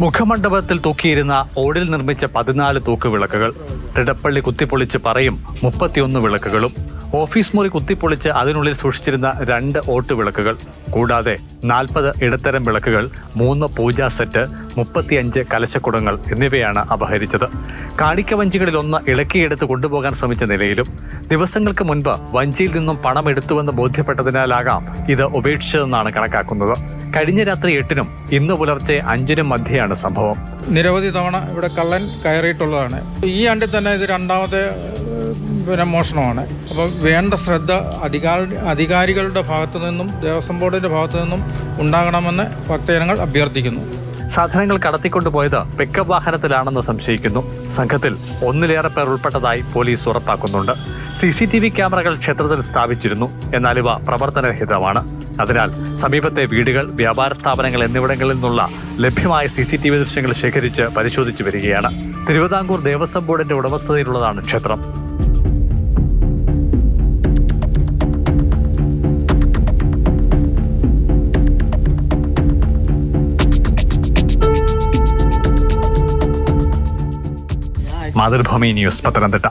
മുഖമണ്ഡപത്തിൽ തൂക്കിയിരുന്ന ഓടിൽ നിർമ്മിച്ച 14 തൂക്കുവിളക്കുകൾ, തിടപ്പള്ളി കുത്തിപ്പൊളിച്ച് പറയും 31 വിളക്കുകളും, ഓഫീസ് മുറി കുത്തിപ്പൊളിച്ച് അതിനുള്ളിൽ സൂക്ഷിച്ചിരുന്ന 2 ഓട്ടുവിളക്കുകൾ, കൂടാതെ 40 ഇടത്തരം വിളക്കുകൾ, 3 പൂജാ സെറ്റ്, 35 കലശക്കുടങ്ങൾ എന്നിവയാണ് അപഹരിച്ചത്. കാണിക്കവഞ്ചികളിൽ ഒന്ന് ഇളക്കിയെടുത്ത് കൊണ്ടുപോകാൻ ശ്രമിച്ച നിലയിലും ദിവസങ്ങൾക്ക് മുൻപ് വഞ്ചിയിൽ നിന്നും പണം എടുത്തുവെന്ന് ബോധ്യപ്പെട്ടതിനാലാകാം ഇത് ഉപേക്ഷിച്ചതെന്നാണ് കണക്കാക്കുന്നത്. കഴിഞ്ഞ രാത്രി 8-നും ഇന്ന് പുലർച്ചെ 5-നും മധ്യയാണ് സംഭവം. നിരവധി തവണ ഇവിടെ കള്ളൻ കയറിയിട്ടുള്ളതാണ്. ഈ ആണ്ടിൽ തന്നെ ഇത് രണ്ടാമത്തെ മോഷണമാണ്. അപ്പോൾ വേണ്ട ശ്രദ്ധ അധികാരികളുടെ ഭാഗത്തു നിന്നും ദേവസ്വം ബോർഡിന്റെ ഭാഗത്തു നിന്നും ഉണ്ടാകണമെന്ന് ഭക്തജനങ്ങൾ അഭ്യർത്ഥിക്കുന്നു. സാധനങ്ങൾ കടത്തിക്കൊണ്ടുപോയത് പിക്കപ്പ് വാഹനത്തിലാണെന്ന് സംശയിക്കുന്നു. സംഘത്തിൽ 1-ലേറെ പേർ ഉൾപ്പെട്ടതായി പോലീസ് ഉറപ്പാക്കുന്നുണ്ട്. CCTV ക്യാമറകൾ ക്ഷേത്രത്തിൽ സ്ഥാപിച്ചിരുന്നു, എന്നാൽ ഇവ പ്രവർത്തനരഹിതമാണ്. അതിനാൽ സമീപത്തെ വീടുകൾ, വ്യാപാര സ്ഥാപനങ്ങൾ എന്നിവിടങ്ങളിൽ നിന്നുള്ള ലഭ്യമായ CCTV ദൃശ്യങ്ങൾ ശേഖരിച്ച് പരിശോധിച്ചു വരികയാണ്. തിരുവിതാംകൂർ ദേവസ്വം ബോർഡിന്റെ ഉടമസ്ഥതയിലുള്ളതാണ് ക്ഷേത്രം. മാതൃഭൂമി ന്യൂസ്, പത്തനംതിട്ട.